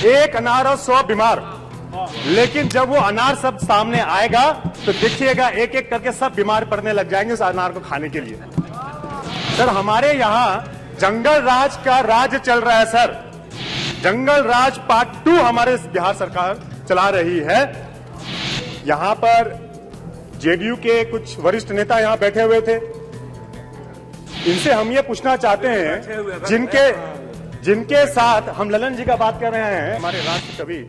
एक अनार और 100 बीमार। लेकिन जब वो अनार सब सामने आएगा तो देखिएगा एक एक करके सब बीमार पड़ने लग जाएंगे उस अनार को खाने के लिए। सर हमारे यहाँ जंगल राज का राज चल रहा है सर। जंगल राज पार्ट 2 हमारे बिहार सरकार चला रही है। यहाँ पर जेडीयू के कुछ वरिष्ठ नेता यहाँ बैठे हुए थे। इनसे हम ये पूछना चाहते हैं जिनके साथ हम ललन जी का बात कर रहे हैं, हमारे राष्ट्र कवि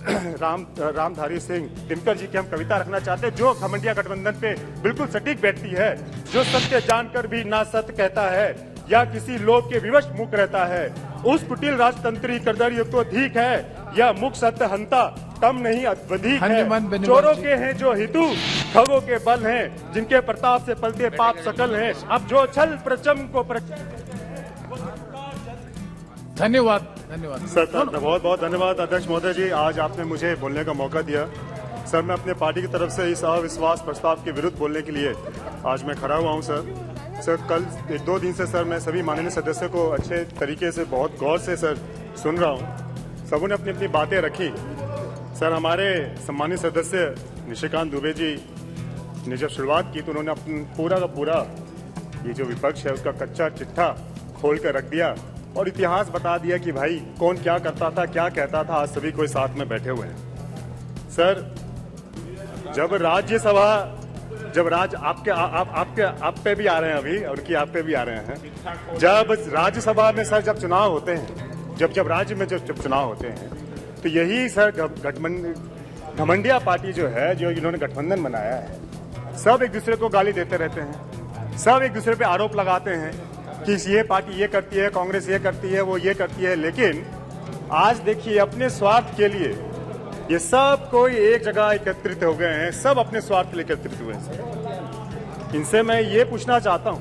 रामधारी सिंह दिनकर जी की हम कविता रखना चाहते हैं जो घमंडिया गठबंधन पे बिल्कुल सटीक बैठती है। जो सत्य जानकर भी ना सत्य कहता है या किसी लोभ के विवश मुख रहता है, उस कुटिल राजतंत्री करदर्य को ठीक है। यह मुख सत्य हंता कम नहीं अधिक है। चोरों के हैं जो हितु, ठगों के बल हैं, जिनके प्रताप से पलते पाप सकल हैं। अब जो छल प्रचम को धन्यवाद सर। बहुत बहुत धन्यवाद अध्यक्ष महोदय जी, आज आपने मुझे बोलने का मौका दिया। सर मैं अपने पार्टी की तरफ से इस अविश्वास प्रस्ताव के विरुद्ध बोलने के लिए आज मैं खड़ा हुआ हूं सर। कल 1-2 दिन से सर मैं सभी माननीय सदस्यों को अच्छे तरीके से बहुत गौर से सर सुन रहा हूं। सबों ने अपनी अपनी बातें रखी। सर हमारे सम्मानित सदस्य निशिकांत दुबे जी ने जब शुरुआत की तो उन्होंने अपना पूरा का पूरा ये जो विपक्ष है उसका कच्चा चिट्ठा खोल कर रख दिया और इतिहास बता दिया कि भाई कौन क्या करता था, क्या कहता था। आज सभी कोई साथ में बैठे हुए हैं। सर जब राज्यसभा, जब आप पे भी आ रहे हैं अभी और कि आप पे भी आ रहे हैं, जब राज्यसभा में सर जब चुनाव होते हैं, जब राज्य में जब चुनाव होते हैं तो यही सर घमंडिया पार्टी जो है, जो इन्होंने गठबंधन बनाया है, सब एक दूसरे को गाली देते रहते हैं, सब एक दूसरे पे आरोप लगाते हैं कि ये पार्टी ये करती है, कांग्रेस ये करती है, वो ये करती है। लेकिन आज देखिए अपने स्वार्थ के लिए ये सब कोई एक जगह एकत्रित हो गए हैं, सब अपने स्वार्थ के लिए एकत्रित हुए हैं। इनसे मैं ये पूछना चाहता हूं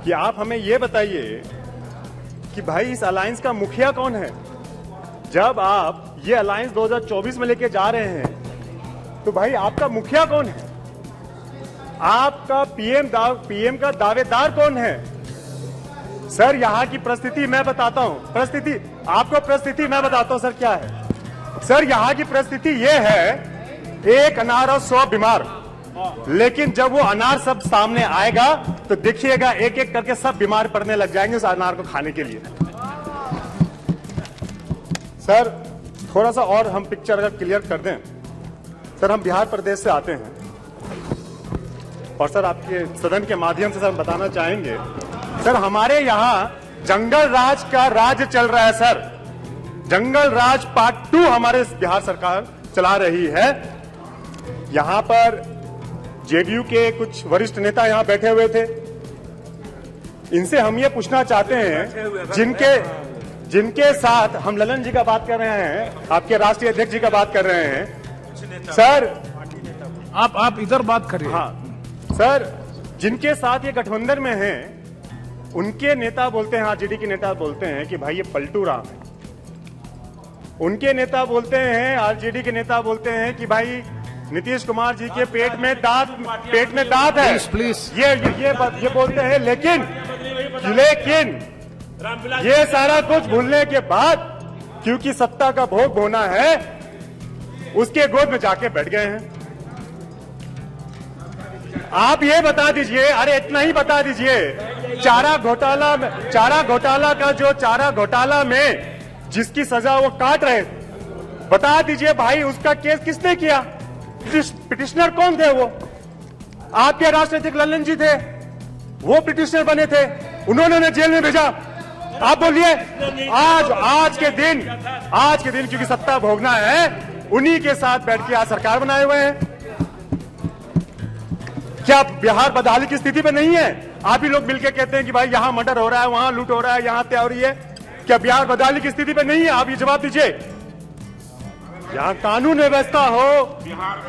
कि आप हमें ये बताइए कि भाई इस अलायंस का मुखिया कौन है। जब आप ये अलायंस 2024 में लेके जा रहे हैं तो भाई आपका मुखिया कौन है, आपका पीएम का दावेदार कौन है। सर यहाँ की परिस्थिति मैं बताता हूं, परिस्थिति मैं बताता हूं सर क्या है। सर यहाँ की परिस्थिति ये है, एक अनार और 100 बीमार। लेकिन जब वो अनार सब सामने आएगा तो देखिएगा एक एक करके सब बीमार पड़ने लग जाएंगे उस अनार को खाने के लिए। सर थोड़ा सा और हम पिक्चर अगर क्लियर कर दें। सर हम बिहार प्रदेश से आते हैं और सर आपके सदन के माध्यम से सर हम बताना चाहेंगे, सर हमारे यहाँ जंगल राज का राज चल रहा है सर। जंगल राज पार्ट 2 हमारे बिहार सरकार चला रही है। यहाँ पर जेडीयू के कुछ वरिष्ठ नेता यहाँ बैठे हुए थे। इनसे हम ये पूछना चाहते हैं जिनके साथ हम ललन जी का बात कर रहे हैं, आपके राष्ट्रीय अध्यक्ष जी का बात कर रहे हैं। सर आप इधर बात करिए। हाँ सर, जिनके साथ ये गठबंधन में हैं उनके नेता बोलते हैं, आरजेडी के नेता बोलते हैं कि भाई ये पलटू राम है। उनके नेता बोलते हैं, आरजेडी के नेता बोलते हैं कि भाई नीतीश कुमार जी के पेट में दांत है। प्लीज ये बोलते हैं। लेकिन ये सारा कुछ भूलने के बाद, क्योंकि सत्ता का भोग होना है, उसके गोद में जाके बैठ गए हैं। आप ये बता दीजिए, अरे इतना ही बता दीजिए, चारा घोटाला में जिसकी सजा वो काट रहे, बता दीजिए भाई उसका केस किसने किया, पिटिशनर कौन थे। वो आपके राष्ट्रपति ललन जी थे, वो पिटिशनर बने थे, उन्होंने जेल में भेजा। आप बोलिए आज के दिन क्योंकि सत्ता भोगना है, उन्हीं के साथ बैठ के आज सरकार बनाए हुए हैं। क्या बिहार बदहाली की स्थिति पे नहीं है? आप ही लोग मिलकर कहते हैं कि भाई यहां मर्डर हो रहा है, वहां लूट हो रहा है, यहां हत्या हो रही है। क्या बिहार बदहाली की स्थिति पे नहीं है? आप ये जवाब दीजिए। यहाँ कानून व्यवस्था हो,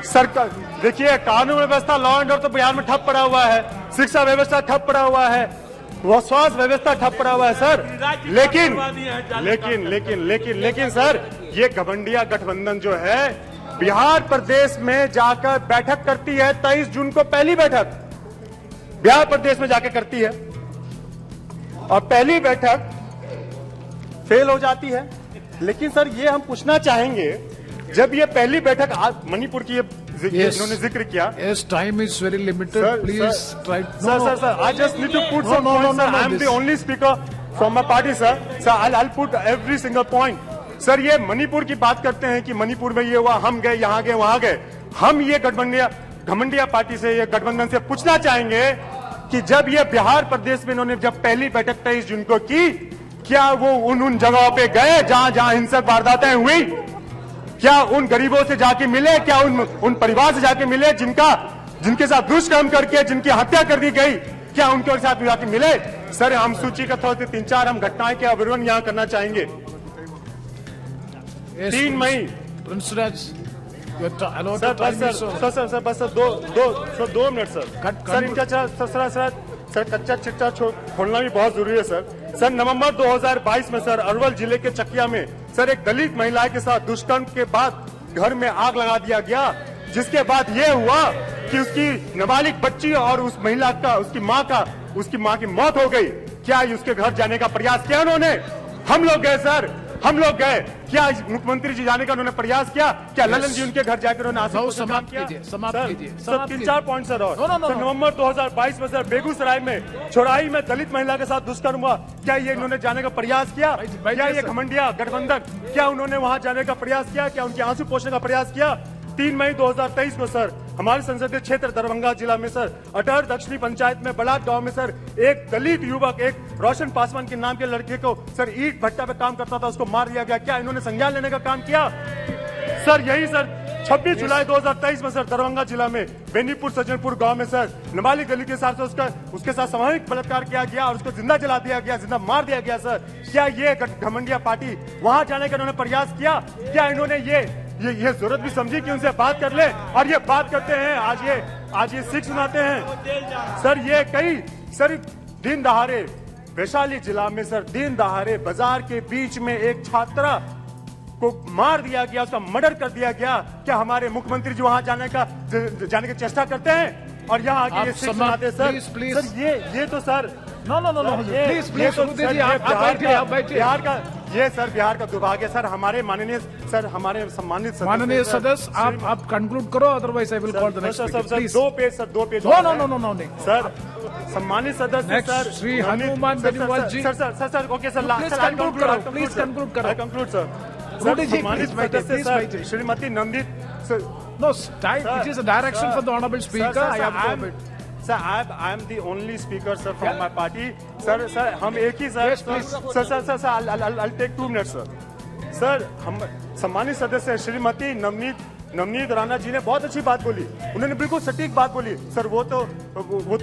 सरकार देखिए कानून व्यवस्था, लॉ एंड ऑर्डर तो बिहार में ठप पड़ा हुआ है, शिक्षा व्यवस्था ठप पड़ा हुआ है, वो स्वास्थ्य व्यवस्था ठप पड़ा हुआ है सर। लेकिन सर ये घमंडिया गठबंधन जो है बिहार प्रदेश में जाकर बैठक करती है। 23 जून को पहली बैठक बिहार प्रदेश में जाकर करती है और पहली बैठक फेल हो जाती है। लेकिन सर ये हम पूछना चाहेंगे, जब ये पहली बैठक मणिपुर की Yes. इन्होंने जिक्र किया। Yes, time is very limited. Sir, Please sir, try. Sir, I just need to put some points, sir. I am the only speaker from my party, sir. Sir, I'll put every single point. Sir ये मणिपुर की बात करते हैं कि मणिपुर में ये हुआ, हम गए, यहाँ गए, वहाँ गए। हम ये घमंडिया पार्टी से, ये गठबंधन से पूछना चाहेंगे कि जब ये बिहार प्रदेश में इन्होंने जब पहली बैठक 23 जून को की, क्या वो उन जगहों पे गए जहां हिंसक वारदातें हुई? क्या उन गरीबों से जाके मिले? क्या उन परिवार से जाके मिले जिनके साथ दुष्कर्म करके जिनकी हत्या कर दी गई? क्या उनके साथ जाके मिले? सर हम सूची का थोड़े 3-4 हम घटनाएं के विवरण यहाँ करना चाहेंगे। 3 मई Prince सर बस 2 मिनट सर इनका सर कच्चा चिट्ठा खोलना भी बहुत जरूरी है सर। नवंबर 2022 में सर अरवल जिले के चकिया में सर एक दलित महिला के साथ दुष्कर्म के बाद घर में आग लगा दिया गया, जिसके बाद ये हुआ कि उसकी नाबालिग बच्ची और उस महिला का उसकी माँ की मौत हो गई। क्या उसके घर जाने का प्रयास किया उन्होंने? हम लोग गए सर, हम लोग गए। क्या मुख्यमंत्री जी जाने का उन्होंने प्रयास किया? क्या ललन जी उनके घर जाकर उन्होंने समाप्त कीजिए। सर 3-4 पॉइंट सर और सर नवंबर 2022 में सर बेगूसराय में चौराही में दलित महिला के साथ दुष्कर्म हुआ। क्या ये इन्होंने जाने का प्रयास किया? क्या ये घमंडिया गठबंधन क्या उन्होंने वहां जाने का प्रयास किया? क्या उनके आंसू पोंछने का प्रयास किया? 3 मई 2023 को सर हमारे संसदीय क्षेत्र दरभंगा जिला में सर अटहर दक्षिणी पंचायत में बलाट गांव में सर एक दलित युवक, एक रोशन पासवान के नाम के लड़के को सर ईट भट्टा पे काम करता था, उसको मार दिया गया। क्या इन्होंने संज्ञान लेने का काम किया? सर यही सर 26 जुलाई 2023 में सर दरभंगा जिला में बेनीपुर सज्जनपुर गांव में सर नाबालिग गली के साथ उसके साथ सामूहिक बलात्कार किया गया और उसको जिंदा जला दिया गया, जिंदा मार दिया गया। सर क्या ये घमंडिया पार्टी वहां जाने का इन्होंने प्रयास किया? क्या इन्होंने ये जरूरत भी समझी कि उनसे बात कर ले? और ये बात करते हैं, आज ये सिख सुनाते हैं। सर ये कई सर दिन दहाड़े वैशाली जिला में सर दिन दहाड़े बाजार के बीच में एक छात्रा को मार दिया गया, उसका मर्डर कर दिया गया। क्या हमारे मुख्यमंत्री जी वहां जाने की चेष्टा करते हैं? और यहाँ आके ये सिख सुनाते हैं सर। सर ये तो सर नो प्लीज बिहार का दुर्भाग्य सर। हमारे सम्मानित सदस्य आप कंक्लूड करो, otherwise I will call the next please. 2 page no sir सम्मानित सदस्य sir Shri Hanuman Beniwal ji sir okay sir please conclude करो कंक्लूड सर सम्मानित सदस्य sir Shrimati Nandit no it is a direction for the honourable speaker. I have to off it Sir, I am the only speaker, sir, from my party. Sir, हम एक ही sir. Yes, please. Sir, I'll take 2 minutes, sir. Sir, हम सम्मानित सदस्य श्रीमती नवनीत राणा जी ने बहुत अच्छी बात बोली। उन्होंने बिल्कुल सटीक बात बोली। सर वो तो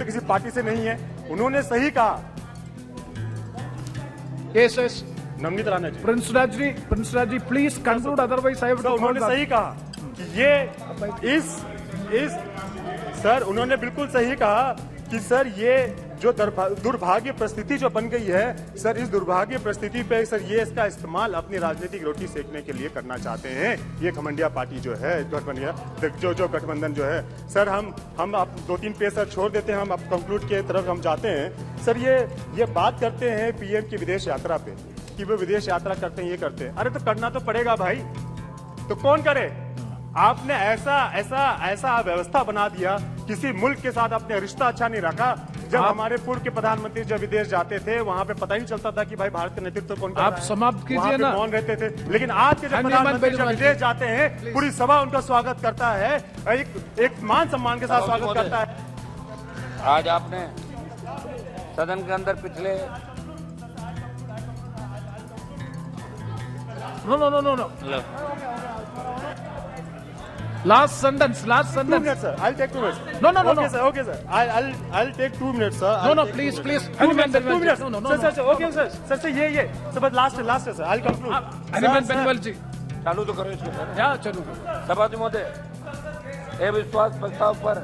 किसी पार्टी से नहीं है। उन्होंने सही कहा। Yes. Navneet Rana ji. Prince Raj ji please conclude, otherwise I have to. उन्होंने सही कहा कि ये इस सर उन्होंने बिल्कुल सही कहा कि सर ये जो दुर्भाग्य परिस्थिति जो बन गई है सर, इस दुर्भाग्य परिस्थिति पे सर ये इसका इस्तेमाल अपनी राजनीतिक रोटी सेकने के लिए करना चाहते हैं। ये घमंडिया पार्टी जो है जो गठबंधन जो है सर, हम आप 2-3 पेज सर छोड़ देते हैं, हम अब कंक्लूड के तरफ हम जाते हैं। सर ये बात करते हैं पीएम की विदेश यात्रा पे कि वो विदेश यात्रा करते हैं, ये करते हैं। अरे तो करना तो पड़ेगा भाई, तो कौन करे? आपने ऐसा व्यवस्था बना दिया, किसी मुल्क के साथ आपने रिश्ता अच्छा नहीं रखा। जब हमारे पूर्व के प्रधानमंत्री जब विदेश जाते थे वहां पे पता ही नहीं चलता था कि भाई भारत का नेतृत्व कौन कर रहा है। आप समाप्त कीजिए ना, मौन रहते थे। लेकिन आज के जब प्रधानमंत्री जब विदेश जाते हैं पूरी सभा उनका स्वागत करता है, एक मान सम्मान के साथ स्वागत करता है। आज आपने सदन के अंदर पिछले no Last sentence. 2 minutes, sir. I'll take 2 minutes. No. Okay, sir. I'll take 2 minutes, sir. No, please. 2 minutes. No. Sir. Okay, sir. Sir, ये. Sir, but last, sir. I'll conclude. Hanuman Beniwal ji चालू तो करो इसको सर। या चलो सभापति महोदय, अविश्वास प्रस्ताव पर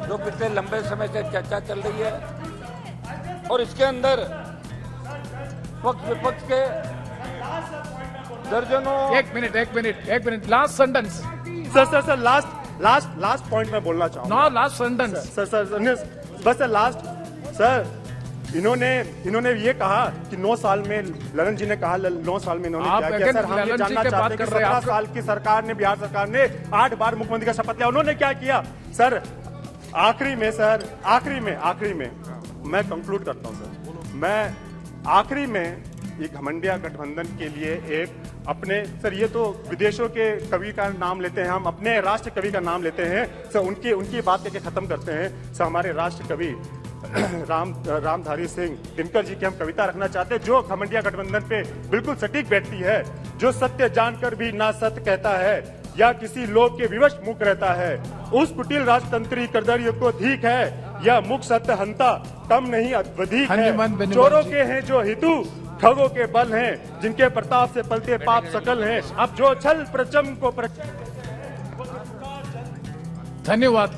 जो पिछले लंबे समय से चर्चा चल रही है और इसके अंदर पक्ष विपक्ष के दर्जनों। एक minute last sentence. Sir last point मैं बोलना चाहूँगा। No last sentence. सर बस सर लास्ट। सर इन्होंने ये कहा कि 9 साल में, ललन जी ने कहा 9 साल में इन्होंने आप क्या किया। अगर सर हम ये ललन जी जानना के चाहते बात हैं कि कर रहे हैं, 17 साल की सरकार ने, बिहार सरकार ने 8 बार मुख्यमंत्री का शपथ लिया, उन्होंने क्या किया सर? आखिरी में मैं कंक्लूड करता हूं सर। मैं आखिरी में ये घमंडिया गठबंधन के लिए एक अपने, सर ये तो विदेशों के कवि का नाम लेते हैं, हम अपने राष्ट्र कवि का नाम लेते हैं सर। उनकी बात करके खत्म करते हैं सर। हमारे राष्ट्र कवि रामधारी सिंह दिनकर जी की हम कविता रखना चाहते हैं, जो घमंडिया गठबंधन पे बिल्कुल सटीक बैठती है। जो सत्य जानकर भी ना सत्य कहता है, या किसी लोग के विवश मुख रहता है, उस कुटिल राजतंत्री करदर्य को धीक है, या मुख सत्य हंता कम नहीं अधिक है। चोरों के हैं जो हितु, ठगों के बल हैं, जिनके प्रताप से पलते पाप सकल हैं। अब जो छल प्रचम को धन्यवाद।